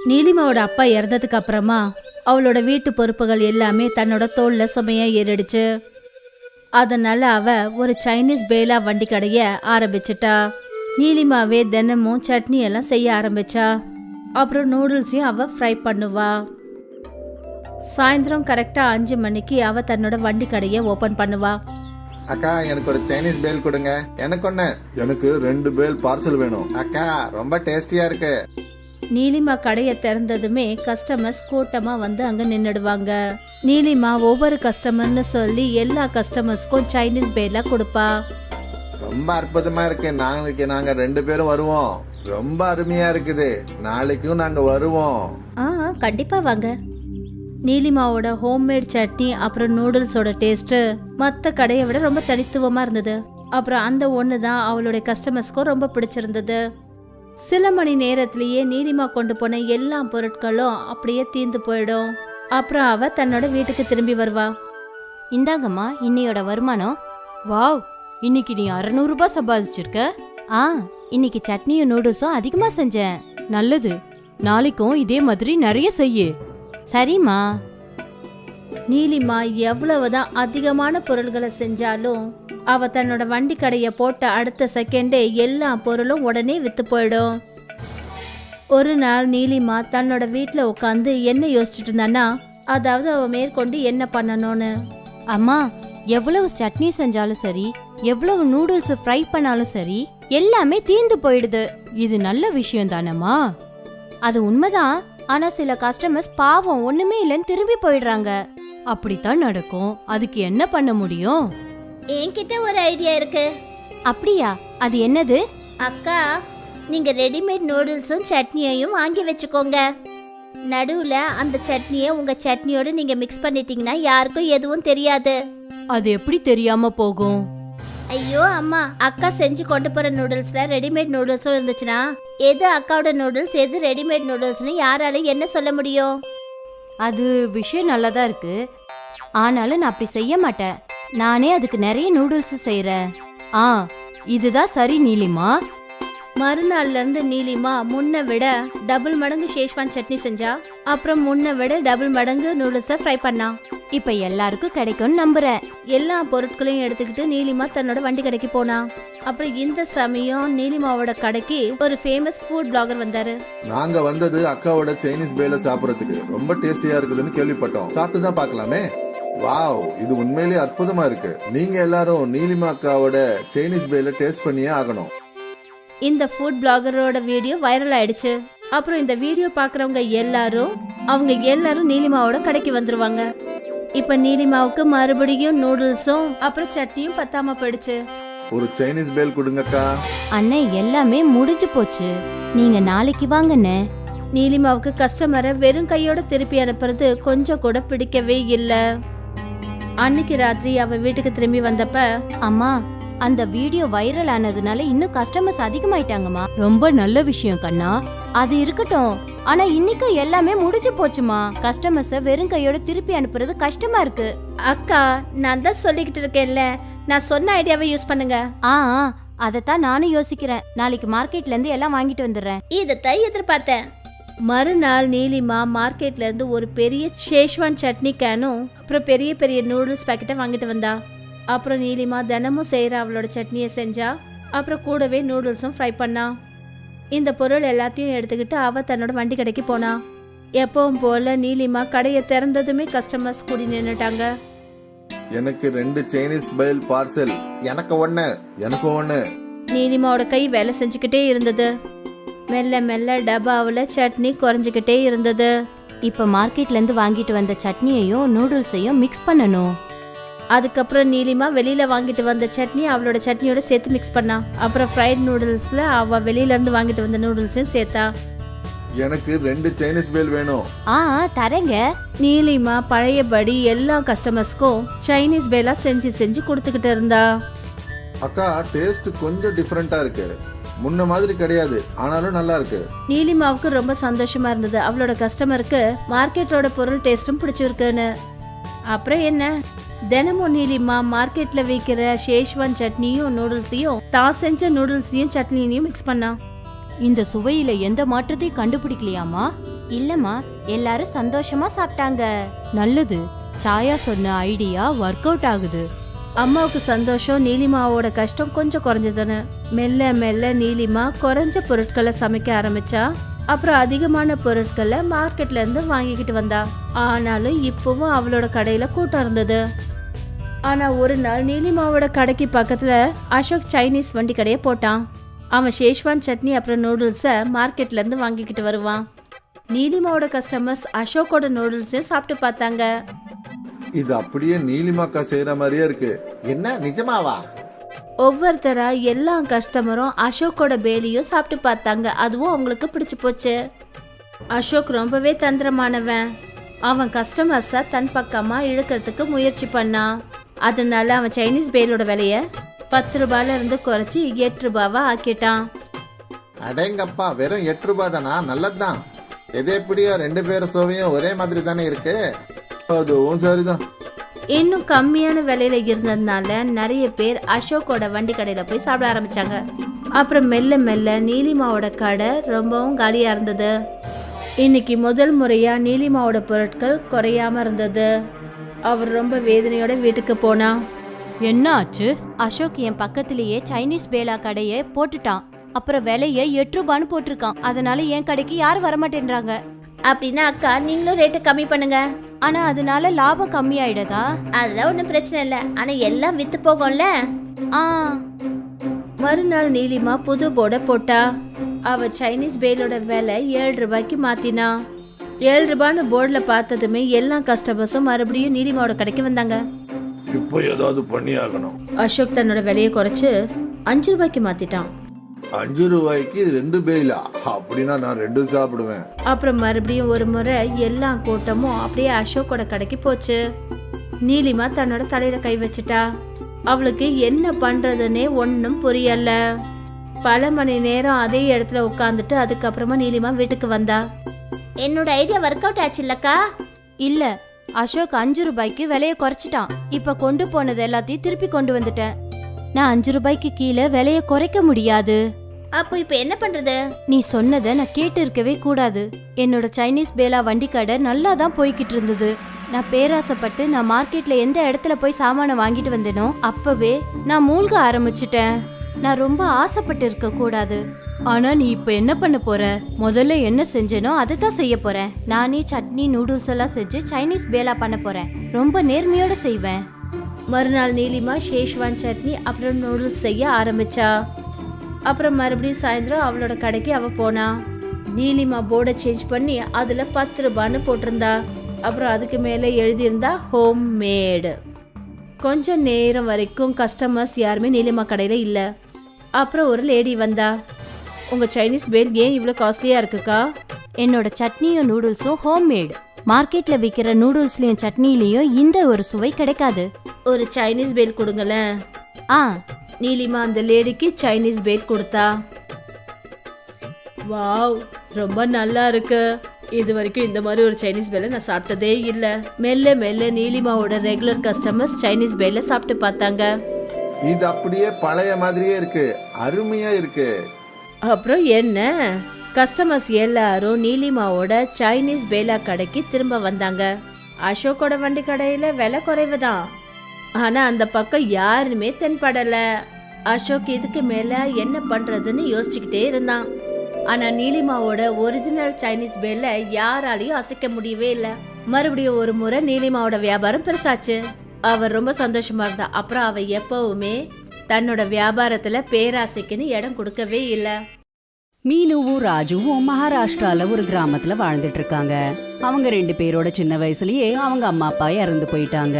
நீலிமாவோட அப்பா இறந்ததுக்கு அப்புறமா அவளோட வீட்டு பொறுப்புகள் எல்லாமே தன்னோட தோல்ல சுமையா ஏறிடுச்சு. அதனால அவ ஒரு சைனீஸ் பேலா வண்டி கடைய ஆரம்பிச்சிட்டா. நீலிமாவே தினமும் சட்னி எல்லாம் செய்ய ஆரம்பிச்சா. அப்புறம் நூடுல்ஸையும் அவ ஃப்ரை பண்ணுவா. சாயந்தரம் கரெக்டா 5 மணிக்கு அவ தன்னோட வண்டி கடையை ஓபன் பண்ணுவா. அக்கா எனக்கு ஒரு சைனீஸ் பேல் கொடுங்க. எனக்கு 2 பேல் பார்சல் வேணும் அக்கா, ரொம்ப டேஸ்டியா இருக்கு. நீலிமா கடையை திறந்ததுமே கஸ்டமர்ஸ் கூட்டமா வந்து அங்க நின்னுடுவாங்க. நீலிமா ஒவ்வொரு கஸ்டமர்னு சொல்லி எல்லா கஸ்டமர்ஸ்க்கும் சைனீஸ் பேலா கொடுப்பா. ரொம்ப அற்புதமா இருக்கு. நாங்க 2 பேரும் வருவோம். ரொம்ப அருமையா இருக்குது. நாளைக்கும் நாங்க வருவோம். கண்டிப்பா வாங்க. நீலிமாவோட ஹோம்மேட் சட்னி அப்புறம் நூடுல்ஸோட டேஸ்ட் மற்ற கடையை விட ரொம்ப தனித்துவமா இருந்தது. அப்புறம் அந்த ஒன்று தான் அவளுடைய கஸ்டமர்ஸ்க்கும் ரொம்ப பிடிச்சிருந்தது. சில மணி நேரத்திலேயே நீலிமா கொண்டு போன எல்லா பொருட்களும் அப்படியே தீர்ந்து போயிடும். அப்புறம் அவ தன்னோட வீட்டுக்கு திரும்பி வருவா. இந்தாங்கம்மா இன்னையோட வருமானம். வாவ், இன்னைக்கு நீ 600 ரூபாய் சம்பாதிச்சிருக்க. இன்னைக்கு சட்னியும் நூடுல்ஸும் அதிகமா செஞ்சேன். நல்லது, நாளைக்கும் இதே மாதிரி நிறைய செய்யு. சரிம்மா. நீலிமா எவ்வளவுதான் அதிகமான பொருள்களை செஞ்சாலும் அவ தன்னோட வண்டி கடையை போட்ட அடுத்த செகண்டே எல்லா பொருளும் உடனே வித்து போயிடும். ஒரு நாள் நீலிமா தன்னோட வீட்டுல உட்காந்து என்ன யோசிச்சுட்டு இருந்தானா, அதாவது அவ மேற்கொண்டு என்ன பண்ணணும்னு. அம்மா, எவ்வளவு சட்னி செஞ்சாலும் சரி, எவ்வளவு நூடுல்ஸ் ஃப்ரை பண்ணாலும் சரி, எல்லாமே தீந்து போயிடுது. இது நல்ல விஷயம் தானம்மா? அது உண்மைதான். ஆனா சில கஸ்டமர்ஸ் பாவம் ஒண்ணுமே இல்லைன்னு திரும்பி போயிடுறாங்க. அப்படித்தான் நடக்கும். அதுக்கு என்ன பண்ண முடியும்? என்கிட்ட ஒரு ஐடியா இருக்கு. அப்படியா? அது என்னது? அக்கா, நீங்க ரெடிமேட் நூடுல்ஸும் சட்னியையும் வாங்கி வச்சுக்கோங்க. நடுவுல அந்த சட்னியை உங்க சட்னியோட நீங்க மிக்ஸ் பண்ணிட்டீங்கன்னா யாருக்கும் எதுவும் தெரியாது. அது எப்படி தெரியாம போகும்? ஐயோ அம்மா, அக்கா செஞ்சு கொண்டு போற நூடுல்ஸ்ல ரெடிமேட் நூடுல்ஸும் இருந்துச்சுன்னா எது அக்காவோட நூடுல்ஸ் எது ரெடிமேட் நூடுல்ஸ்னு யாராலையும் என்ன சொல்ல முடியும்? அது விஷயம் நல்லதா இருக்கு. ஆனாலும் நான் அப்படி செய்ய மாட்டேன். நானே அதுக்கு நிறைய நூடுல்ஸ் செய்யறேன். இதுதான் சரி நீலிமா. மறுநாள்ல இருந்து நீலிமா முன்ன விட டபுள் மடங்கு ஷேஷ்வான் சட்னி செஞ்சா. அப்புறம் முன்ன விட டபுள் மடங்கு நூடுல்ஸை ஃப்ரை பண்ணா. இப்ப எல்லாருக்கும் கிடைக்கும்னு நம்புறேன். எல்லா பொருட்களையும் எடுத்துக்கிட்டு நீலிமா தன்னோட வண்டி கடைக்கு போனா. அப்புறம் இந்த சமயம் நீலிமாவோட கடைக்கு ஒரு ஃபேமஸ் ஃபுட் பிளாகர் வந்தாரு. நாங்க வந்தது அக்காவோட சைனீஸ் பேல சாப்பிடறதுக்கு. ரொம்ப டேஸ்டியா இருக்குதுன்னு கேள்விப்பட்டோம். சாப்பிட்டு தான் பார்க்கலாமே. வாவ், இது உண்மையிலேயே அற்புதமா இருக்கு. நீங்க எல்லாரும் நீலிமா அக்காவோட சைனீஸ் பேல டேஸ்ட் பண்ணியே ஆகணும். இந்த ஃபுட் பிளாகரோட வீடியோ வைரல் ஆயிடுச்சு. அப்புறம் இந்த வீடியோ பாக்குறவங்க எல்லாரும் நீலிமாவோட கடைக்கு வந்துருவாங்க. இப்ப நீலிமாவுக்கு மறுபடியும் நூடுல்ஸும் அப்புறம் சட்னியும் பத்தாம போயிடுச்சு. ஒரு சைனீஸ் பேல் கொடுங்கக்கா. அண்ணே, எல்லாமே முடிஞ்சு போச்சு. நீங்க நாளைக்கு வாங்கண்ணே. நீலிமாவுக்கு கஸ்டமரை வெறும் கையோட திருப்பி அனுப்புறது கொஞ்சம் கூட பிடிக்கவே இல்ல. அன்னைக்கு ராத்திரி அவ வீட்டுக்கு திரும்பி வந்தப்ப, அம்மா, அந்த வீடியோ வைரல் ஆனதுனால இன்னும் கஸ்டமர்ஸ் அதிகமாயிட்டாங்கம்மா. ரொம்ப நல்ல விஷயம் கண்ணா. அது இருக்கட்டும், ஆனா இன்னைக்கு எல்லாமே முடிஞ்சு போச்சுமா. கஸ்டமர்ஸ வெறும் கையோட திருப்பி அனுப்புறது கஷ்டமா இருக்கு. அக்கா, நான் தான் சொல்லிக்கிட்டு இருக்கேன்ல, நான் சொன்ன ஐடியாவை யூஸ் பண்ணுங்க. அதத்தான் நானும் யோசிக்கிறேன். நாளைக்கு மார்க்கெட்ல இருந்து எல்லாம் வாங்கிட்டு வந்துடுறேன். இதைத்தான் எதிர்பார்த்தேன். மறுநாள் நீலிமா மார்க்கெட்ல இருந்து ஒரு பெரிய ஷேஷ்வான் சட்னி கேனும் அப்புறம் பெரிய பெரிய நூடுல்ஸ் பாக்கெட்டை வாங்கிட்டு வந்தா. அப்புறம் நீலிமா தினமும் செய்யற அவளோட சட்னியை செஞ்சா. அப்புறம் கூடவே நூடுல்ஸும் ஃப்ரை பண்ணா. இந்த பொருள் எல்லாத்தையும் எடுத்துக்கிட்டு அவ தன்னோட வண்டி கடைக்கு போனா. எப்பவும் போல நீலிமா கடையை திறந்ததுமே கஸ்டமர்ஸ் கூடி நின்னுட்டாங்க. எனக்கு 2 சைனீஸ் பேல் பார்சல். எனக்கு ஒண்ணு. நீலிமாவோட கை வேலை செஞ்சுக்கிட்டே இருந்தது. மெல்ல மெல்ல டப்பாவில் சட்னி குறைஞ்சிக்கிட்டே இருந்தது. இப்ப மார்க்கெட்ல இருந்து வாங்கிட்டு வந்த சட்னியையும் நூடுல்ஸையும் மிக்ஸ் பண்ணணும். அதுக்கப்புறம் நீலிமா வெளியில வாங்கிட்டு வந்த சட்னி அவளோட சட்னியோட சேர்த்து மிக்ஸ் பண்ணா. அப்புறம் ஃப்ரைட் நூடுல்ஸ்ல அவ வெளியில இருந்து வாங்கிட்டு வந்த நூடுல்ஸையும் சேர்த்தா. எனக்கு 2 சைனீஸ் பேல் வேணும். தரேங்க. நீலிமா பழையபடி எல்லா கஸ்டமர்ஸ்க்கும் சைனீஸ் பேலா செஞ்சு கொடுத்துக்கிட்டு இருந்தா. அக்கா, டேஸ்ட் கொஞ்சம் டிஃபரெண்டா இருக்கு. முன்ன மாதிரி கிடையாது, ஆனாலும் நல்லா இருக்கு. நீலிமாவுக்கு ரொம்ப சந்தோஷமா இருந்தது. அவளோட கஸ்டமருக்கு மார்க்கெட்டோட பொருள் டேஸ்டும் பிடிச்சிருக்குன்னு. அப்புறம் என்ன, தினமும் நீலிமா மார்க்கெட்ல விற்கிற ஷேஷ்வான் சட்னியும் நூடுல்ஸையும் தான் செஞ்ச நூடுல்ஸையும் சட்னியையும் மிக்ஸ் பண்ணா. இந்த சுவையில எந்த மாற்றத்தையும் கண்டுபிடிக்கலையாமா? இல்லம்மா, எல்லாரும் சந்தோஷமா சாப்பிட்டாங்க. நல்லது, சாயா சொன்ன ஐடியா ஒர்க் அவுட் ஆகுது. அம்மாவுக்கு சந்தோஷம், நீலிமாவோட கஷ்டம் கொஞ்சம் குறைஞ்சதுன்னு. மெல்ல மெல்ல நீலிமா குறைஞ்ச பொருட்களை சமைக்க ஆரம்பிச்சா. அப்புறம் அதிகமான பொருட்களை மார்க்கெட்ல இருந்து வாங்கிக்கிட்டு வந்தா. ஆனாலும் இப்பவும் அவளோட கடையில கூட்டம் இருந்தது. ஆனா ஒரு நாள் நீலிமாவோட கடைக்கு பக்கத்துல அசோக் சைனீஸ் வண்டி கடையை போட்டான். அவன் ஷேஷ்வான் சட்னி அப்புறம் நூடுல்ஸை மார்க்கெட்ல இருந்து வாங்கிக்கிட்டு வருவான். நீலிமாவோட கஸ்டமர்ஸ் அசோக்கோட நூடுல்ஸையும் சாப்பிட்டு பார்த்தாங்க. இது அப்படியே நீலிமாக்கா செய்யற மாதிரியே இருக்கு. என்ன நிஜமாவா? ஒவ்வொருத்தரா எல்லா கஸ்டமரும் அசோக்கோட பேலியும் சாப்பிட்டு பார்த்தாங்க. அதுவும் அவங்களுக்கு பிடிச்சு போச்சு. அசோக் ரொம்பவே தந்திரமானவன். அவன் கஸ்டமர்ஸை தன் பக்கமா இழுக்கிறதுக்கு முயற்சி பண்ணான். அதனால அவன் சைனீஸ் பேலோட விலையை 10 ரூபாயில இருந்து குறைச்சி 8 ரூபாவா ஆக்கிட்டான். அடேங்கப்பா, வெறும் 8 ரூபாய் தானா? நல்லதுதான். எது எப்படியோ 2 பேரும் சுவையும் ஒரே மாதிரி தானே இருக்கு. அதுவும் சரிதான். இன்னும் கம்மியான விலையில இருந்ததுனால நிறைய பேர் அசோக்கோட வண்டி கடையில போய் சாப்பிட ஆரம்பிச்சாங்க. அப்புறம் மெல்ல மெல்ல நீலிமாவோட கடை ரொம்பவும் காலியா இருந்தது. இன்னைக்கு முதல் முறையா நீலிமாவோட பொருட்கள் குறையாம இருந்தது. அவர் ரொம்ப வேதனையோட வீட்டுக்கு போனா. என்ன ஆச்சு? அசோக் என் பக்கத்திலேயே சைனீஸ் பேலா கடையை போட்டுட்டான். அப்புறம் விலைய 8 ரூபான்னு போட்டிருக்கான். அதனால என் கடைக்கு யாரும் வரமாட்டேன்றாங்க. அப்படின்னா அக்கா நீங்களும் ரேட்டை கம்மி பண்ணுங்க. ஆனா அதனால லாபம் கம்மியாயிடதா? அதெல்லாம் ஒன்றும் பிரச்சனை இல்லை. ஆனா எல்லாம் வித்து போகும்ல. ஆ, மறுநாள் நீலிமா புது போர்டை போட்டா. அவ சைனீஸ் பேலோட விலை 7 ரூபாய்க்கு மாத்தினா. 7 ரூபான்னு போர்டில் பார்த்ததுமே எல்லா கஸ்டமர்ஸும் மறுபடியும் நீலிமாவோட கடைக்கு வந்தாங்க. இப்போ ஏதாவது பண்ணி ஆகணும். அசோக் தன்னோட விலையை குறைச்சு 5 ரூபாய்க்கு மாத்திட்டான். 5 ரூபாய்க்கு 2 பேலா? அப்படின்னா நான் 2 சாப்பிடுவேன். அப்புறம் மறுபடியும் ஒரு முறை எல்லா கூட்டமும் அப்படியே அசோக்கோட கடைக்கு போச்சு. நீலிமா தன்னோட தலையில கை வச்சுட்டா. அவளுக்கு என்ன பண்றதுன்னே ஒன்றும் புரியல. பல மணி நேரம் அதே இடத்துல உட்காந்துட்டு அதுக்கப்புறமா நீலிமா வீட்டுக்கு வந்தா. என்னோட ஐடியா ஒர்க் அவுட் ஆச்சு இல்லக்கா? இல்ல, அசோக் 5 ரூபாய்க்கு விலைய குறைச்சிட்டான். இப்ப கொண்டு போனது எல்லாத்தையும் திருப்பி கொண்டு வந்துட்டேன். நான் 5 ரூபாய்க்கு கீழே விலைய குறைக்க முடியாது. அப்போ இப்போ என்ன பண்றது? நீ சொன்னதை நான் கேட்டு இருக்கவே கூடாது. என்னோட சைனீஸ் பேலா வண்டி கடை நல்லா தான் போய்கிட்டு இருந்தது. நான் பேராசைப்பட்டு நான் மார்க்கெட்ல எந்த இடத்துல போய் சாமானை வாங்கிட்டு வந்தேனோ அப்பவே நான் மூழ்க ஆரம்பிச்சிட்டேன். நான் ரொம்ப ஆசைப்பட்டு இருக்க கூடாது. ஆனா நீ இப்ப என்ன பண்ண போற? முதல்ல என்ன செஞ்சேனோ அதை தான் செய்ய போறேன். நானே சட்னி நூடுல்ஸ் எல்லாம் செஞ்சு சைனீஸ் பேலா பண்ண போறேன். ரொம்ப நேர்மையோட செய்வேன். மறுநாள் நீலிமா ஷேஷ்வான் சட்னி அப்புறம் நூடுல்ஸ் செய்ய ஆரம்பிச்சா. அப்புறம் மறுபடியும் சாயந்தரம் அவளோட கடைக்கு அவ போனா. நீலிமா போர்டை சேஞ்ச் பண்ணி அதுல 10 ரூபான்னு போட்டிருந்தா. அப்புறம் அதுக்கு மேலே எழுதியிருந்தா ஹோம் மேடு. கொஞ்சம் நேரம் வரைக்கும் கஸ்டமர்ஸ் யாருமே நீலிமா கடையில் இல்லை. அப்புறம் ஒரு லேடி வந்தா. உங்கள் சைனீஸ் பேல் ஏன் இவ்வளோ காஸ்ட்லியாக இருக்குக்கா? என்னோட சட்னியும் நூடுல்ஸும் ஹோம்மேட். மார்க்கெட்ல விற்கிற நூடுல்ஸ்லயும் சட்னிலையும் இந்த ஒரு சுவை கிடைக்காது. ஒரு சைனீஸ் பேல் கொடுங்களேன். ஆ, நீலிமா அந்த லேடிக்கு சைனீஸ் பேல் கொடுத்தா. வாவ், ரொம்ப நல்லா இருக்கு. இது வரைக்கும் இந்த மாதிரி ஒரு சைனீஸ் பேலை நான் சாப்பிட்டதே இல்லை. மெல்ல மெல்ல நீலிமாவோட ரெகுலர் கஸ்டமர்ஸ் சைனீஸ் பேலை சாப்பிட்டு பார்த்தாங்க. இது அப்படியே பழைய மாதிரியே இருக்கு. அருமையா இருக்கு. அப்புறம் என்ன, கஸ்டமர்ஸ் எல்லாரும் நீலிமாவோட சைனீஸ் பேலா கடைக்கு திரும்ப வந்தாங்க. அசோக்கோட வண்டி கடையில விலை குறைவு தான். ஆனா அந்த பக்கம் யாருமே தென்படல. அசோக் இதுக்கு மேல என்ன பண்றதுன்னு யோசிச்சுக்கிட்டே இருந்தான். ஆனா நீலிமாவோட ஒரிஜினல் சைனீஸ் பேல யாராலையும் அசைக்க முடியவே இல்லை. மறுபடியும் ஒரு முறை நீலிமாவோட வியாபாரம் பெருசாச்சு. அவர் ரொம்ப சந்தோஷமா இருந்தா. அப்புறம் அவ எப்பவுமே தன்னோட வியாபாரத்துல பேராசைக்குன்னு இடம் கொடுக்கவே இல்லை. மீனுவும் ராஜுவும் மகாராஷ்டிரால ஒரு கிராமத்துல வாழ்ந்துட்டு இருக்காங்க. அவங்க 2 பேரோட சின்ன வயசுலயே அவங்க அம்மா அப்பா இறந்து போயிட்டாங்க.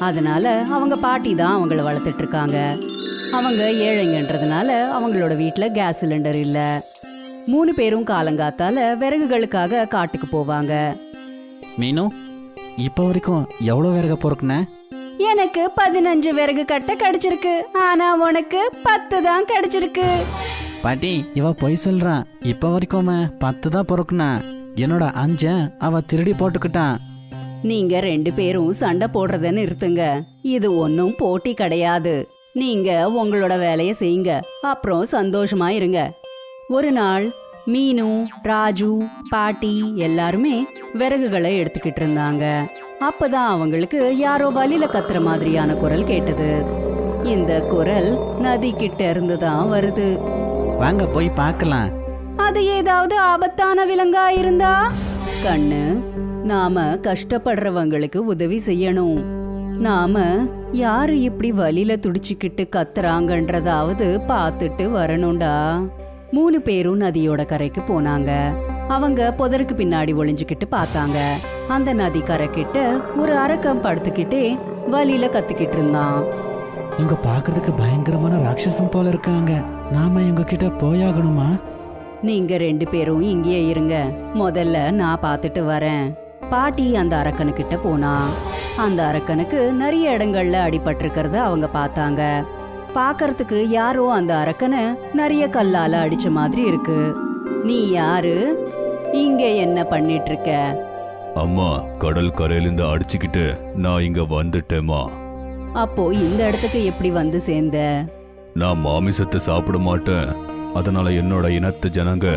அதனால அவங்க பாட்டி தான் அவங்கள வளர்த்துட்டு இருக்காங்க. அவங்க ஏழைங்கன்றதுனால அவங்களோட வீட்டுல கேஸ் சிலிண்டர் இல்ல. 3 பேரும் காலங்காத்தால விறகுகளுக்காக காட்டுக்கு போவாங்க. மீனு, இப்போ வரைக்கும் எவ்வளோ விறகு பொறுக்குன? எனக்கு 15 விறகு கட்ட கிடைச்சிருக்கு. ஆனா உனக்கு 10 தான் கிடைச்சிருக்கு. பாட்டி, இவ பொய் சொல்றான். இப்போ வரைக்கும் 10 தான் பொறுக்குனா. என்னோட 5 அவ திருடி போட்டுக்கிட்டான். நீங்க 2 பேரும் சண்டை போடுறத நிறுத்துங்க. இது ஒன்னும் போட்டி கிடையாது. நீங்க உங்களோட வேலைய செய்யுங்க, அப்புறம் சந்தோஷமா இருங்க. ஒரு நாள் மீனு, ராஜு, பாட்டி எல்லாருமே விறகுகளை எடுத்துக்கிட்டு இருந்தாங்க. அப்பதான் அவங்களுக்கு யாரோ வலியில கத்துற மாதிரியான குரல் கேட்டது. இந்த குரல் நதி கிட்ட இருந்து தான் வருது. வாங்க போய் பார்க்கலாம். அது ஏதாவது ஆபத்தான விலங்கா இருந்தா? கண்ணு, நாம கஷ்டப்படுறவங்களுக்கு உதவி செய்யணும். நாம யாரு இப்படி வலியில துடிச்சுக்கிட்டு கத்துறாங்கன்றதாவது பார்த்துட்டு வரணும்டா. 3 பேரும் நதியோட கரைக்கு போனாங்க. அவங்க புதருக்கு பின்னாடி ஒளிஞ்சுக்கிட்டு பார்த்தாங்க. அந்த நதி கரைக்கிட்ட ஒரு அரக்கன் படுத்துக்கிட்டே வலியில கத்திக்கிட்டு இருந்தான். இங்க பார்க்கிறதுக்கு பயங்கரமான ராட்சசம் போல இருக்காங்க. நாம இவங்க கிட்ட போயாகணுமா? நீங்க 2 பேரும் இங்கேயே இருங்க, முதல்ல நான் பார்த்துட்டு வரேன். பாட்டி அந்த அரக்கனுக்கிட்ட போனா. அந்த அரக்கனுக்கு நிறைய இடங்கள்ல அடிபட்டிருக்கிறத அவங்க பார்த்தாங்க. பார்க்கறதுக்கு யாரோ அந்த அரக்கனை நிறைய கல்லால அடிச்ச மாதிரி இருக்கு. நீ யாரு? இங்க என்ன பண்ணிட்டு இருக்க? அம்மா, கடல் கரையிலிருந்து அடிச்சுக்கிட்டு நான் இங்க வந்துட்டேம்மா. அப்போ இந்த இடத்துக்கு எப்படி வந்து சேர்ந்த? நான் மாமிசத்தை சாப்பிட மாட்டேன். அதனால என்னோட இனத்து ஜனங்க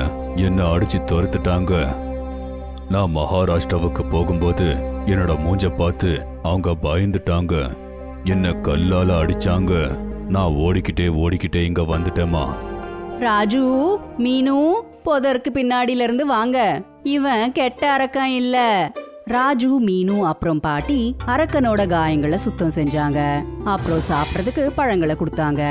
என்ன அடிச்சு துரத்துட்டாங்க. நான் மகாராஷ்டிராவுக்கு போகும்போது என்னோட மூஞ்ச பார்த்து அவங்க பயந்துட்டாங்க. என்ன கல்லால அடிச்சாங்க. நான் ஓடிக்கிட்டே இங்க வந்துட்டேம்மா. ராஜு, மீனு, புதருக்கு பின்னாடில இருந்து வாங்க. இவன் கெட்ட அரக்கன் இல்ல. ராஜு, மீனு அப்புறம் பாட்டி அரக்கனோட காயங்களை சுத்தம் செஞ்சாங்க. அப்புறம் சாப்பிட்றதுக்கு பழங்களை கொடுத்தாங்க.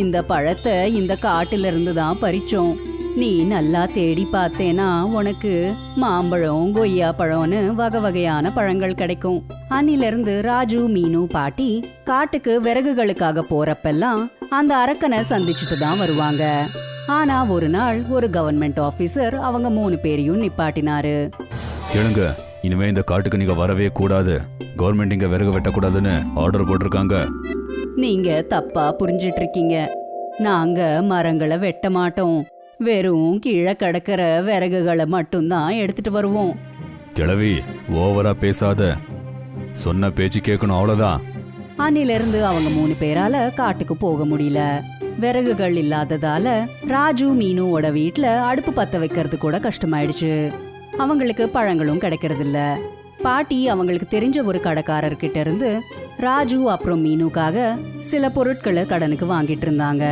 இந்த பழத்தை இந்த காட்டுல இருந்து தான் பறிச்சோம். நீ நல்லா தேடி பார்த்தேனா உனக்கு மாம்பழம், கொய்யா பழம்னு வகை வகையான பழங்கள் கிடைக்கும். அன்னிலிருந்து ராஜு, மீனு, பாட்டி காட்டுக்கு விறகுகளுக்காக போறப்பெல்லாம் அந்த அரக்கனை சந்திச்சுட்டு தான் வருவாங்க. ஆனா ஒரு நாள் ஒரு கவர்மெண்ட் ஆபீசர் அவங்க 3 பேரையும் நிப்பாட்டினாரு. கேளுங்க, இனிமே இந்த காட்டுக்கு நீங்க வரவே கூடாது. கவர்மெண்ட் இங்க விறகு வெட்டக்கூடாதுன்னு ஆர்டர் போட்டிருக்காங்க. நீங்க தப்பா புரிஞ்சிட்டு இருக்கீங்க. நாங்க மரங்களை வெட்ட மாட்டோம். வெறும் கீழே கிடக்கிற விறகுகளை மட்டும்தான் எடுத்துட்டு வருவோம். கிழவி, ஓவரா பேசாத. சொன்ன பேச்சு கேட்கணும், அவ்வளவுதான். அன்னிலிருந்து அவங்க 3 பேரால காட்டுக்கு போக முடியல. விறகுகள் இல்லாததால ராஜு, மீனுவோட வீட்ல அடுப்பு பத்த வைக்கிறது கூட கஷ்டமாயிடுச்சு. அவங்களுக்கு பழங்களும் கிடைக்கிறது இல்ல. பாட்டி அவங்களுக்கு தெரிஞ்ச ஒரு கடைக்காரர்கிட்ட இருந்து ராஜு அப்புறம் மீனுக்காக சில பொருட்களை கடனுக்கு வாங்கிட்டு இருந்தாங்க.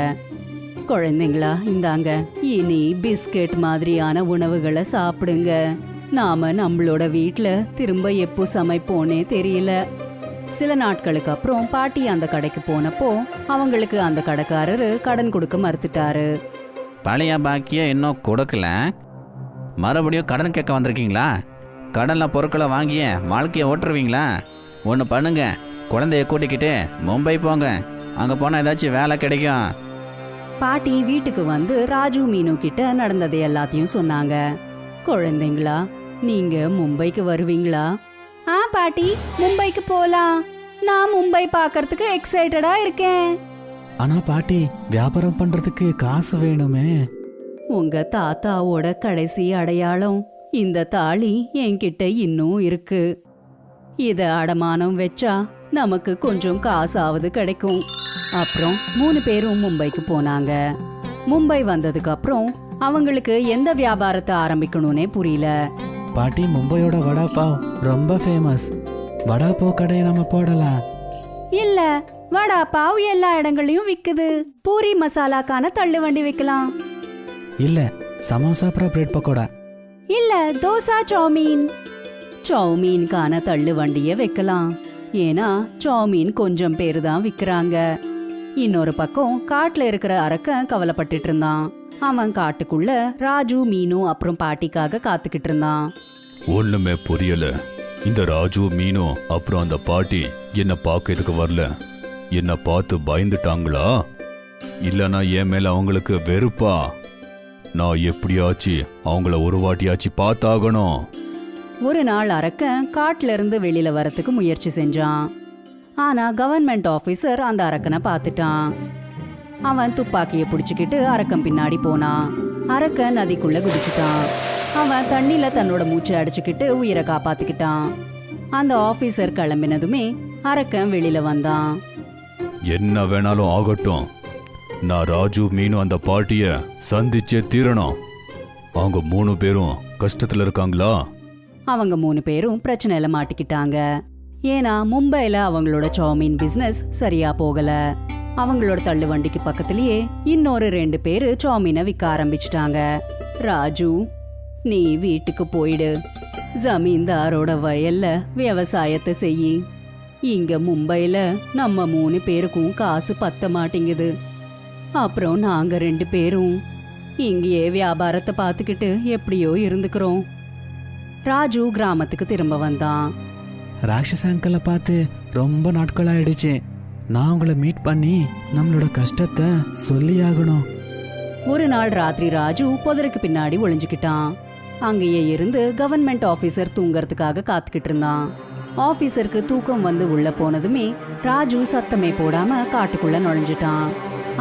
குழந்தைங்களா, இந்தாங்க, இனி பிஸ்கெட் மாதிரியான உணவுகளை சாப்பிடுங்க. நாம நம்மளோட வீட்ல திரும்ப எப்போ சமைப்போனே தெரியல. சில நாட்களுக்கு அப்புறம் பாட்டி அந்த கடைக்கு போனப்போ அவங்களுக்கு அந்த கடைக்காரரு கடன் கொடுக்க மறுத்துட்டாரு. பழைய பாக்கிய இன்னும் கொடுக்கல. மறுபடியும் கடன் கேட்க வந்திருக்கீங்களா? கடன்ல பொருட்களை வாங்கிய வாழ்க்கையை ஓட்டுருவீங்களா? ஒன்று பண்ணுங்க, குழந்தைய கூட்டிக்கிட்டு மும்பை போங்க. அங்கே போனால் ஏதாச்சும் வேலை கிடைக்கும். பாட்டி வீட்டுக்கு வந்து ராஜு, மீனு கிட்ட நடந்ததை எல்லாத்தையும் சொன்னாங்க. குழந்தைங்களா, நீங்க மும்பைக்கு வருவீங்களா? பாட்டி, மும்பைக்கு போலாம். நான் மும்பை பார்க்கறதுக்கு எக்ஸைட்டடா இருக்கேன். ஆனா பாட்டி, வியாபாரம் பண்றதுக்கு காசு வேணுமே. உங்க தாத்தாவோட கடைசி அடையாளம் இந்த தாலி என்கிட்ட இன்னும் இருக்கு. இத அடமானம் வச்சா நமக்கு கொஞ்சம் காசாவது கிடைக்கும். அப்புறம் 3 பேரும் மும்பைக்கு போனாங்க. மும்பை வந்ததுக்கு அப்புறம் அவங்களுக்கு எந்த வியாபாரத்தை ஆரம்பிக்கணும்னே புரியல. பாட்டி, மும்பையோட வடா பாவ் ரொம்ப ஃபேமஸ். வடா பாவ் கடையை நம்ம போடலாம். இல்ல, வடா பாவ் எல்லா இடங்களையும் விக்குது. பூரி மசாலாக்கான தள்ளு வண்டி வைக்கலாம். இல்ல, சமோசா அப்புறம் பிரெட் பக்கோடா. இல்ல, தோசா, சௌமீன்கான தள்ளு வண்டிய வைக்கலாம். ஏன்னா சௌமீன் கொஞ்சம் பேரு தான் விக்கிறாங்க. இன்னொரு பக்கம் காட்டுல இருக்கிற அரக்கன் கவலைப்பட்டுட்டு இருந்தான். அவன் காட்டுக்குள்ள ராஜு, மீனு அப்புறம் பாட்டிக்காக காத்துக்கிட்டு இருந்தான். ஒண்ணுமே புரியல. இந்த ராஜு, மீனு அப்புறம் அந்த பாட்டி என்ன பார்க்கறதுக்கு வரல. என்ன பார்த்து பயந்துட்டாங்களா? இல்லனா என் மேல அவங்களுக்கு வெறுப்பா? நான் எப்படியாச்சு அவங்கள ஒரு வாட்டியாச்சு பார்த்தாகணும். ஒரு நாள் அரக்கன் காட்டுல இருந்து வெளியில வரத்துக்கு முயற்சி செஞ்சான். ஆனா கவர்மெண்ட் ஆபீசர் அந்த அரக்கனை பார்த்துட்டான். அவன் துப்பாக்கியை பிடிச்சுக்கிட்டு அரக்கன் பின்னாடி போனான். அரக்கன் நதிக்குள்ள குதிச்சுட்டான். அவன் தண்ணில தன்னோட மூச்சை அடிச்சுக்கிட்டு உயிரை காப்பாத்திக்கிட்டான். அந்த ஆபீசர் கிளம்பினதுமே அரக்கன் வெளியில வந்தான். என்ன வேணாலும் ஆகட்டும், நான் ராஜு, மீனு அந்த பாட்டிய சந்திச்சே தீரணும். அவங்க 3 பேரும் கஷ்டத்துல இருக்காங்களா? அவங்க 3 பேரும் பிரச்சனையில மாட்டிக்கிட்டாங்க. ஏன்னா மும்பைல அவங்களோட சௌமீன் பிசினஸ் சரியா போகல. அவங்களோட தள்ளுவண்டிக்கு பக்கத்திலேயே இன்னொரு 2 பேரு சௌமீனை விற்க ஆரம்பிச்சிட்டாங்க. ராஜு, நீ வீட்டுக்கு போயிடு. ஜமீன்தாரோட வயல்ல விவசாயத்தை செய்யி. இங்க மும்பைல நம்ம 3 பேருக்கும் காசு பத்த மாட்டேங்குது. அப்புறம் நாங்க 2 பேரும் இங்கேயே வியாபாரத்தை பார்த்துக்கிட்டு எப்படியோ இருந்துக்கிறோம். ராஜு கிராமத்துக்கு திரும்ப வந்தான். ராட்சஸ் அங்கிளை பார்த்து ரொம்ப நாட்கள் ஆயிடுச்சு. நான் உங்களை மீட் பண்ணி நம்மளோட கஷ்டத்தை சொல்லியாகணும். ஒரு நாள் ராத்திரி ராஜு புதருக்கு பின்னாடி ஒளிஞ்சுக்கிட்டான். அங்கேயே இருந்து கவர்மெண்ட் ஆபீசர் தூங்கறதுக்காக காத்துக்கிட்டு இருந்தான். ஆபீசருக்கு தூக்கம் வந்து உள்ள போனதுமே ராஜு சத்தமே போடாம காட்டுக்குள்ள நுழைஞ்சிட்டான்.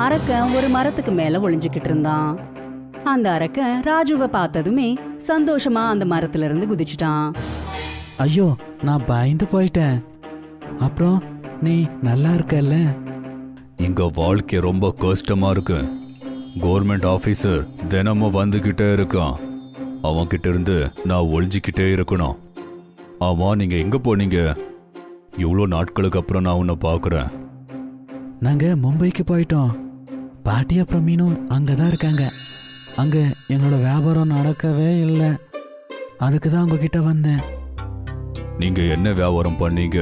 அரக்கன் ஒரு மரத்துக்கு மேல ஒளிஞ்சுக்கிட்டு இருந்தான். அந்த அரக்கன் ராஜுவை பார்த்ததுமே சந்தோஷமா அந்த மரத்துல இருந்து குதிச்சிட்டான். ஐயோ, நான் பயந்து போயிட்டேன். அப்புறம் நீ நல்லா இருக்கல்ல? இங்க வாழ்க்கை ரொம்ப கஷ்டமா இருக்கு. கவர்மெண்ட் ஆபீசர் தினமும் வந்துகிட்டே இருக்கான். அவன்கிட்ட இருந்து நான் ஒளிஞ்சிக்கிட்டே இருக்கணும். ஆமா, நீங்க எங்க போனீங்க? இவ்வளோ நாட்களுக்கு அப்புறம் நான் உன்னை பார்க்குறேன். நாங்க மும்பைக்கு போயிட்டோம். பாட்டி அப்புறம் மீனும் அங்கதான் இருக்காங்க. அங்க எங்களோட வியாபாரம் நடக்கவே இல்லை. அதுக்கு தான் உங்ககிட்ட வந்தேன். நீங்க என்ன வியாபாரம் பண்ணீங்க?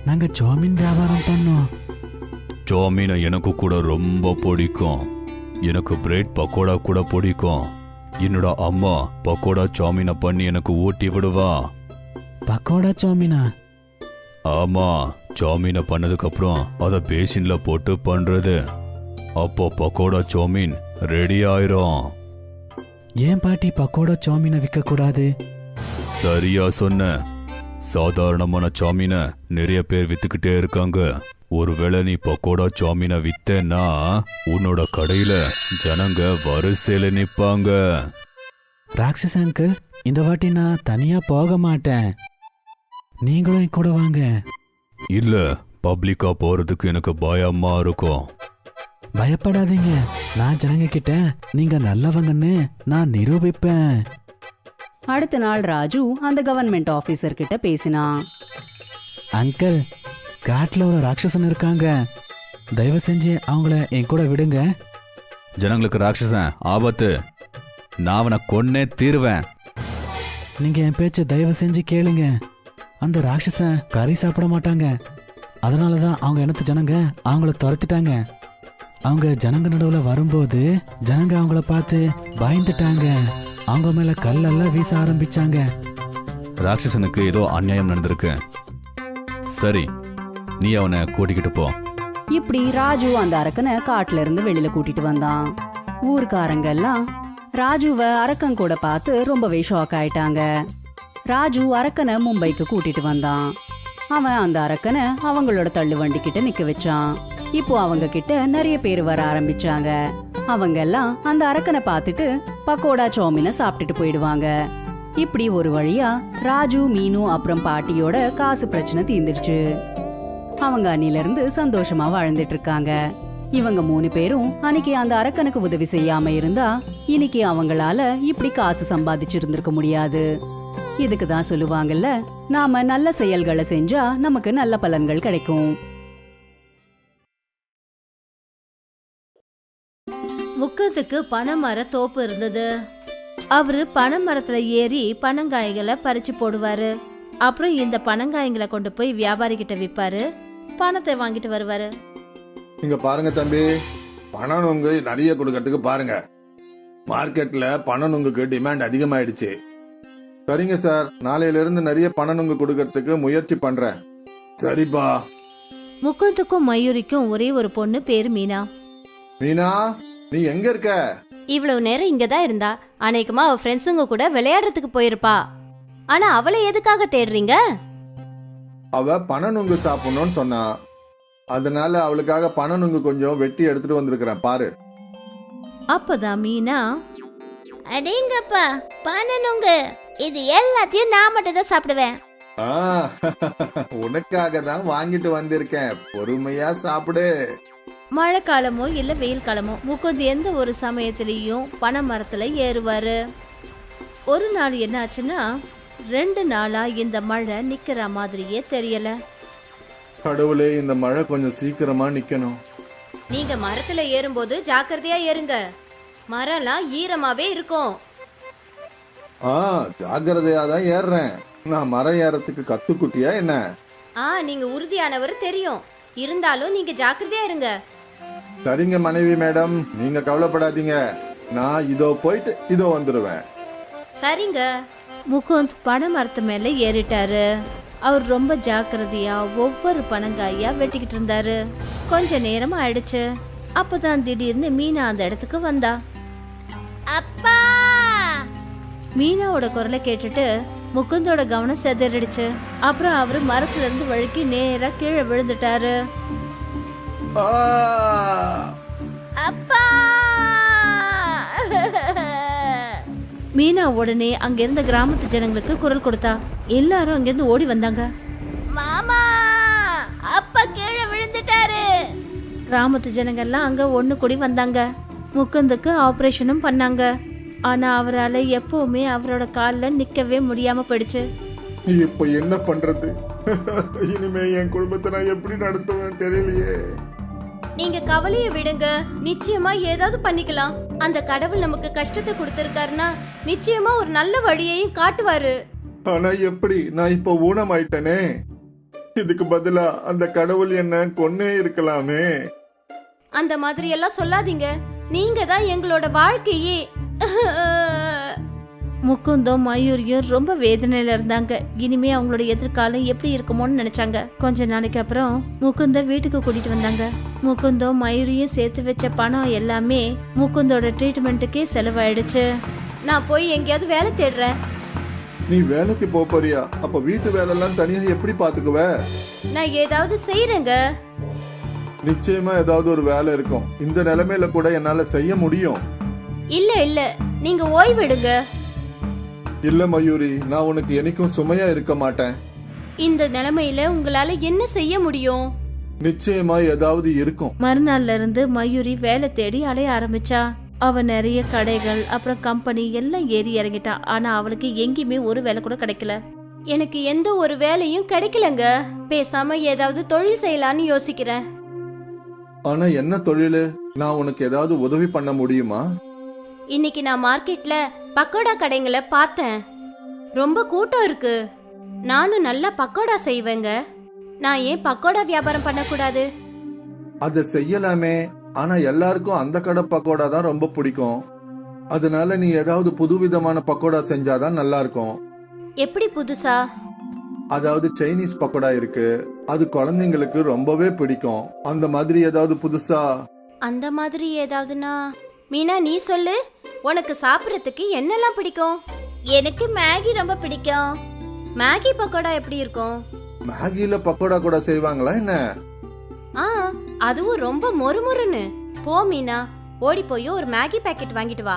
நாங்க சௌமீன் வியாபாரம் பண்ணோம். சௌமீனை எனக்கு கூட ரொம்ப பிடிக்கும். எனக்கு பிரெட் பக்கோடா கூட பிடிக்கும். என்னோட அம்மா பக்கோடா சௌமீனை பண்ணி எனக்கு ஊட்டி விடுவா. பக்கோடா சௌமீனா? ஆமா, சௌமீனை பண்ணதுக்கு அப்புறம் அதை பேசின்ல போட்டு பண்றது. அப்போ பக்கோடா சௌமீன் ரெடி ஆயிரும். ஏன் பாட்டி பக்கோடா சௌமீனை விற்க கூடாது? சரியா சொன்ன. சாதாரணமான சௌமீனை நிறைய பேர் வித்துக்கிட்டே இருக்காங்க. ஒருவேளை நீ பக்கோடா சௌமீனை வித்தேன்னா உன்னோட கடையில ஜனங்க வரிசையில நிப்பாங்க. ராட்சஸ் அங்கிள், இந்த வாட்டி நான் தனியா போக மாட்டேன். நீங்களும் என் கூட வாங்க. இல்ல, பப்ளிக்கா போறதுக்கு எனக்கு பயமா இருக்கும். பயப்படாதீங்க. நான் ஜனங்க கிட்ட நீங்க நல்லவங்கன்னு நான் நிரூபிப்பேன். அடுத்த நாள் ராஜு அந்த கவர்மெண்ட் ஆபீசர் கிட்ட பேசினான். அங்கிள், காட்டுல ஒரு ராட்சசன் இருக்காங்க. தயவு செஞ்சு அவங்கள என் கூட விடுங்க. ஜனங்களுக்கு ராட்சசன் ஆபத்து. நான் அவனை கொன்னே தீருவேன். நீங்க என் பேச்ச தயவு செஞ்சு கேளுங்க. அந்த ராட்சசன் கறி சாப்பிட மாட்டாங்க. அதனாலதான் அவங்க இனத்து ஜனங்க அவங்கள துரத்திட்டாங்க. அவங்க ஜனங்க நடுவுல வரும்போது ஜனங்க அவங்கள பார்த்து பயந்துட்டாங்க. அவங்க மேல கல்லெல்லாம் வீச ஆரம்பிச்சாங்க. ராட்சசனுக்கு ஏதோ அநியாயம் நடந்திருக்கு. சரி, நீ அவனை கூட்டிக்கிட்டு போ. இப்படி ராஜு அந்த அரக்கனை காட்டுல இருந்து வெளியில கூட்டிட்டு வந்தான். ஊர்க்காரங்க எல்லாம் ராஜுவை அரக்கன் கூட பார்த்து ரொம்பவே ஷாக் ஆயிட்டாங்க. ராஜு அரக்கனை மும்பைக்கு கூட்டிட்டு வந்தான். அவன் அந்த அரக்கனை அவங்களோட தள்ளுவண்டி கிட்ட நிக்க வச்சான். இப்போ அவங்க கிட்ட நிறைய பேர் வர ஆரம்பிச்சாங்க. அவங்க எல்லாம் அந்த அரக்கனை பார்த்துட்டு பக்கோடா சௌமீனை சாப்பிட்டுட்டு போயிடுவாங்க. இப்படி ஒரு வழியா ராஜு, மீனு அப்புறம் பாட்டியோட காசு பிரச்சனை தீர்ந்துடுச்சு. அவங்க அன்னில இருந்து சந்தோஷமா வாழ்ந்துட்டு இருக்காங்க. இவங்க 3 பேரும் அன்னைக்கு அந்த அரக்கனுக்கு உதவி செய்யாம இருந்தா இன்னைக்கு அவங்களால இப்படி காசு சம்பாதிச்சு இருந்திருக்க முடியாது. இதுக்கு தான் சொல்லுவாங்கல்ல, நாம நல்ல செயல்களை செஞ்சா நமக்கு நல்ல பலன்கள் கிடைக்கும். முக்கத்துக்கு பனைமர தோப்பு இருந்தது. அவரு பனைமரத்துல ஏறி பனங்காய்களை பறிச்சு போடுவாரு. அப்புறம் இந்த பனங்காய்களை கொண்டு போய் வியாபாரி கிட்ட விற்பாரு. பணத்தை வாங்கிட்டு வருவாரு. இங்க பாருங்க தம்பி, பணம் நுங்கு நிறைய கொடுக்கறதுக்கு பாருங்க. மார்க்கெட்ல பணம் நுங்குக்கு டிமாண்ட் அதிகமாயிடுச்சு. சரிங்க சார், நாளையில இருந்து நிறைய பணம் நுங்கு கொடுக்கறதுக்கு முயற்சி பண்றேன். சரிப்பா. முகுந்துக்கும் மயூரிக்கும் ஒரே ஒரு பொண்ணு, பேரு மீனா. மீனா, நீ எங்க இருக்க? இவ்வளவு நேரம் இங்கதான் இருந்தா. அநேகமா அவ ஃப்ரெண்ட்ஸுங்க கூட விளையாடுறதுக்கு போயிருப்பா. ஆனா அவளை எதுக்காக தேடுறீங்க? அவ பண நுங்கு சாப்பிடணும்னு சொன்னா, அதனால அவளுக்காக பண நுங்கு கொஞ்சம் வெட்டி எடுத்துட்டு வந்திருக்கிறேன் பாரு. அப்பதான் மீனா, அடேங்கப்பா, பனனுங்க, இது எல்லாத்தையும் நான் மட்டும் தான் சாப்பிடுவேன். உனக்காக தான் வாங்கிட்டு வந்திருக்கேன், பொறுமையா சாப்பிடு. மழைக்காலமோ இல்ல வெயில் காலமோ முகுந்த் எந்த ஒரு சமயத்திலையும் பனை மரத்துல ஏறுவாரு. ஒரு நாள் என்ன ஆச்சுன்னா 2 நாளா இந்த மழை நிக்கிற மாதிரியே தெரியல. கடவுளே, இந்த மழை கொஞ்சம் சீக்கிரமா நிக்கணும். நீங்க மரத்துல ஏறும்போது ஜாக்கிரதையா ஏறுங்க. மரம்லாம் ஈரமாவே இருக்கும். ஜாக்கிரதையா தான் ஏறுறேன். நான் மரம் ஏறத்துக்கு கத்துக்குட்டியா என்ன? நீங்க உறுதியானவர் தெரியும். இருந்தாலும் நீங்க ஜாக்கிரதையா இருங்க. சரிங்க மனைவி மேடம், நீங்க கவலைப்படாதீங்க. நான் இதோ போயிட்டு இதோ வந்துருவேன். சரிங்க. முகுந்த் பனை மரத்து மேல ஏறிட்டாரு. அவர் ரொம்ப ஜாக்கிரதையா ஒவ்வொரு பனங்காயா வெட்டிக்கிட்டு இருந்தாரு. கொஞ்ச நேரம் ஆயிடுச்சு. அப்பதான் திடீர்னு மீனா அந்த இடத்துக்கு வந்தா. அப்பா! மீனாவோட குரலை கேட்டுட்டு முகுந்தோட கவனம் சிதறிடுச்சு. அப்புறம் அவரு மரத்துல இருந்து வழுக்கி நேரா கீழே விழுந்துட்டாரு. அப்பா! மீனா உடனே அங்க இருந்த கிராமத்து ஜனங்களுக்கு குரல் கொடுத்தா. எல்லாரும் அங்கிருந்து ஓடி வந்தாங்க. மாமா! அப்பா கீழே விழுந்துட்டாரு. கிராமத்து ஜனங்கள்லாம் அங்க ஒண்ணு கூடி வந்தாங்க. முகுந்துக்கு ஆபரேஷனும் பண்ணாங்க. ஆனா அவரால் எப்பவுமே அவரோட காலில் நிக்கவே முடியாம போயிடுச்சு. இப்ப என்ன பண்றது? இனிமே என் குடும்பத்தை நான் எப்படி நடத்துவேன் தெரியலையே. நீங்க கவலையை விடுங்க. நிச்சயமா ஏதாவது பண்ணிக்கலாம். அந்த கடவுள் நமக்கு கஷ்டத்தை கொடுத்திருக்காருன்னா நிச்சயமா ஒரு நல்ல வழியையும் காட்டுவாரு. ஆனா எப்படி? நான் இப்ப ஊனமாயிட்டனே. இதுக்கு பதிலா அந்த கடவுள் என்ன கொன்னே இருக்கலாமே. அந்த மாதிரி எல்லாம் சொல்லாதீங்க. நீங்க தான் எங்களோட வாழ்க்கையே. முகுந்தும் மயூரியும் ரொம்ப வேதனையில இருந்தாங்க. இனிமே அவங்களோட எதிர்காலம் எப்படி இருக்குமோன்னு நினைச்சாங்க. கொஞ்ச நாளைக்கு அப்புறம் முகுந்த வீட்டுக்கு கூட்டிட்டு வந்தாங்க. முகுந்தும் மயூரியும் சேர்த்து வச்ச பணம் எல்லாமே முகுந்தோட ட்ரீட்மெண்ட்டுக்கே செலவாயிடுச்சு. நான் போய் எங்கேயாவது வேலை தேடுறேன். நீ வேலைக்கு போறியா? அப்ப வீட்டு வேலை எல்லாம் தனியா எப்படி பாத்துக்குவ? நான் ஏதாவது செய்யறேங்க. நிச்சயமா ஏதாவது ஒரு வேலை இருக்கும். இந்த நிலைமையில கூட என்னால செய்ய முடியும். இல்ல நீங்க ஓய்வெடுங்க. இல்ல மயூரி, நான் உனக்கு என்னைக்கும் சுமையா இருக்க மாட்டேன். இந்த நிலைமையில உங்களால என்ன செய்ய முடியும்? நிச்சயமா ஏதாவது இருக்கும். மறுநாள்ல இருந்து மயூரி வேலை தேடி அலைய ஆரம்பிச்சா. அவ நிறைய கடைகள் அப்புறம் கம்பெனி எல்லாம் ஏறி இறங்கிட்டா. ஆனா அவளுக்கு எங்கேயுமே ஒரு வேலை கூட கிடைக்கல. எனக்கு எந்த ஒரு வேலையும் கிடைக்கலங்க. பேசாம ஏதாவது தொழில் செய்யலான்னு யோசிக்கிறேன். ஆனா என்ன தொழிலு? நான் உனக்கு ஏதாவது உதவி பண்ண முடியுமா? இன்னைக்கு நான் மார்க்கெட்ல பக்கோடா கடைங்களை பார்த்தேன். ரொம்ப கூட்டம் இருக்கு. நானும் நல்லா பக்கோடா செய்வேங்க. நான் ஏன் பக்கோடா வியாபாரம் பண்ணக்கூடாது? அத செய்யலாமே. ஆனா எல்லாருக்கும் அந்த கடை பக்கோடா தான் ரொம்ப பிடிக்கும். அதனால நீ ஏதாவது புதுவிதமான பக்கோடா செஞ்சாதான் நல்லா இருக்கும். எப்படி புதுசா? அதாவது சைனீஸ் பக்கோடா இருக்கு. அது குழந்தைங்களுக்கு ரொம்பவே பிடிக்கும். அந்த மாதிரி ஏதாவது புதுசா? அந்த மாதிரி ஏதாவதுனா? மீனா, நீ சொல்லு. உனக்கு சாப்பிடறதுக்கு என்னெல்லாம் பிடிக்கும்? எனக்கு மேகி ரொம்ப பிடிக்கும். மேகி பக்கோடா எப்படி இருக்கும்? மேகில பக்கோடா கூட செய்வாங்களா என்ன? அதுவும் ரொம்ப மொறுமொறுன்னு. போ மீனா, ஓடி போய் ஒரு மேகி பாக்கெட் வாங்கிட்டு வா.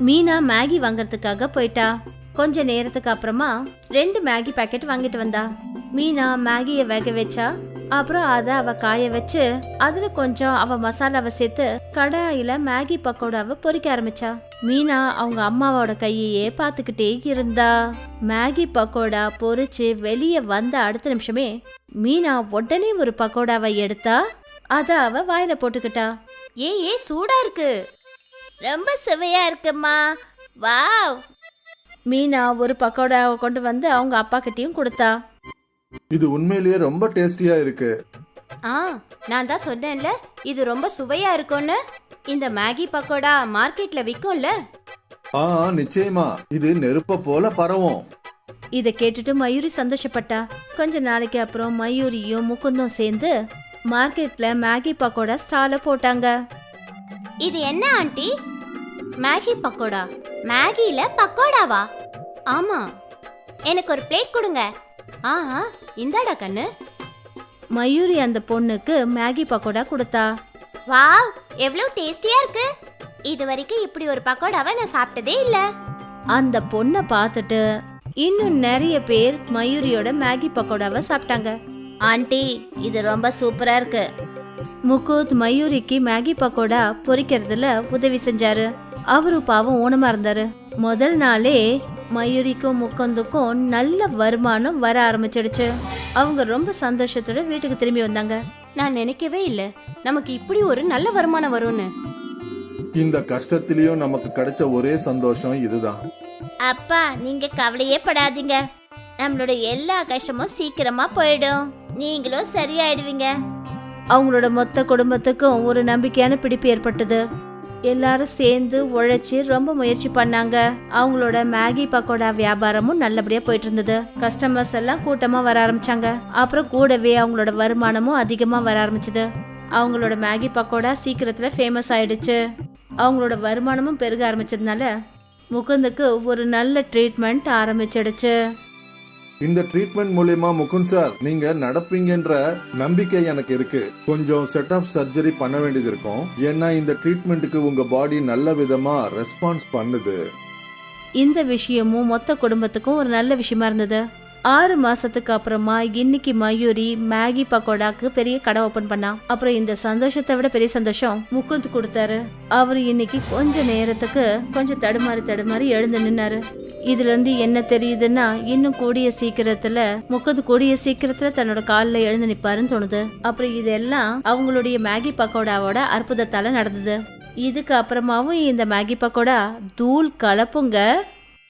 மீனா மேகி வாங்கறதுக்காக போயிட்டா. கொஞ்ச நேரத்துக்கு அப்புறமா 2 மேகி பாக்கெட் வாங்கிட்டு வந்தா. மீனா மேகிய வேக வச்சா. அப்புறம் அதை அவ காய வச்சு அதுல கொஞ்சம் அவ மசாலாவை சேர்த்து கடாயில மேகி பக்கோடாவை பொரிக்க ஆரம்பிச்சா. மீனா அவங்க அம்மாவோட கையையே பார்த்துக்கிட்டே இருந்தா. மேகி பக்கோடா பொரிச்சு வெளியே வந்த அடுத்த நிமிஷமே மீனா உடனே ஒரு பக்கோடாவை எடுத்தா. அத அவ வாயில போட்டுக்கிட்டா. ஏ சூடா இருக்கு. ரொம்ப சுவையா இருக்குமா. வாவ்! மீனா ஒரு பக்கோடாவை கொண்டு வந்து அவங்க அப்பா கிட்டயும் கொடுத்தா. இது உண்மையிலேயே ரொம்ப டேஸ்டியா இருக்கு. நான் தான் சொன்னேன்ல, இது ரொம்ப சுவையா இருக்கும்னு. இந்த மேகி பக்கோடா மார்க்கெட்ல விக்கும்ல? நிச்சயமா. இது நெருப்ப போல பரவும். இத கேட்டுட்டு மயூரி சந்தோஷப்பட்டா. கொஞ்ச நாளைக்கு அப்புறம் மயூரியும் முகுந்தும் சேர்ந்து மார்க்கெட்ல மேகி பக்கோடா ஸ்டால போட்டாங்க. இது என்ன ஆண்டி? மேகி பக்கோடா? மேகில பக்கோடாவா? ஆமா. எனக்கு ஒரு பிளேட் கொடுங்க. இந்தாடா கண்ணு. மயூரி அந்த பொண்ணுக்கு மேகி பக்கோடா கொடுத்தா. வாவ், எவ்வளவு டேஸ்டியா இருக்கு. இது வரைக்கும் இப்படி ஒரு பக்கோடாவை நான் சாப்பிட்டதே இல்ல. அந்த பொண்ணை பார்த்துட்டு இன்னும் நிறைய பேர் மயூரியோட மேகி பக்கோடாவை சாப்பிட்டாங்க. ஆண்டி, இது ரொம்ப சூப்பரா இருக்கு. முகுந்த் மயூரிக்கு மேகி பக்கோடா பொரிக்கிறதுல உதவி செஞ்சாரு. அவரு பாவம் ஊனமா இருந்தாரு. முதல் நாளே மயூரிக்கும் முகுந்துக்கும் நல்ல வருமானம் வர ஆரம்பிச்சிடுச்சு. அவங்க ரொம்ப சந்தோஷத்தோட வீட்டுக்கு திரும்பி வந்தாங்க. நான் நினைக்கவே இல்ல நமக்கு இப்படி ஒரு நல்ல வருமானம் வரும்னு. இந்த கஷ்டத்திலயும் நமக்கு கிடைச்ச ஒரே சந்தோஷம் இதுதான். அப்பா நீங்க கவலையே படாதீங்க, நம்மளோட எல்லா கஷ்டமும் சீக்கிரமா போயிடும், நீங்களும் சரியாயிடுவீங்க. அவங்களோட மொத்த குடும்பத்துக்கும் ஒரு நம்பிக்கையான பிடிப்பு ஏற்பட்டது. எல்லாரும் சேர்ந்து உழைச்சி ரொம்ப முயற்சி பண்ணாங்க. அவங்களோட மேகி பக்கோடா வியாபாரமும் நல்லபடியா போயிட்டு இருந்தது. கஸ்டமர்ஸ் எல்லாம் கூட்டமா வர ஆரம்பிச்சாங்க. அப்புறம் கூடவே அவங்களோட வருமானமும் அதிகமா வர ஆரம்பிச்சது. அவங்களோட மேகி பக்கோடா சீக்கிரத்துல ஃபேமஸ் ஆயிடுச்சு. அவங்களோட வருமானமும் பெருக ஆரம்பிச்சதுனால முகுந்துக்கு ஒரு நல்ல ட்ரீட்மெண்ட் ஆரம்பிச்சிடுச்சு. இந்த ட்ரீட்மெண்ட் மூலியமா முகுந்த் சார் நீங்க நடப்பீங்கன்ற நம்பிக்கை எனக்கு இருக்கு. கொஞ்சம் செட் ஆஃப் சர்ஜரி பண்ண வேண்டியது இருக்கும், ஏன்னா இந்த ட்ரீட்மெண்ட்டுக்கு உங்க பாடி நல்ல விதமா ரெஸ்பான்ஸ் பண்ணுது. இந்த விஷயமும் மொத்த குடும்பத்துக்கும் ஒரு நல்ல விஷயமா இருந்தது. 6 மாசத்துக்கு அப்புறமா இன்னைக்கு மயூரி மேகி பக்கோடாக்கு பெரிய கடை ஓபன் பண்ணா. அப்புறம் இந்த சந்தோஷத்தை விட பெரிய சந்தோஷம் முகுந்த் கொடுத்தாரு. அவரு இன்னைக்கு கொஞ்ச நேரத்துக்கு கொஞ்சம் தடுமாறி எழுந்து நின்னாரு. இதுல இருந்து என்ன தெரியுதுன்னா, இன்னும் கூடிய சீக்கிரத்துல தன்னோட காலில் எழுந்து நிப்பாருன்னு தோணுது. அப்புறம் இதெல்லாம் அவங்களுடைய மேகி பக்கோடாவோட அற்புதத்தால நடந்தது. இதுக்கு அப்புறமாவும் இந்த மேகி பக்கோடா தூள் கலப்புங்க.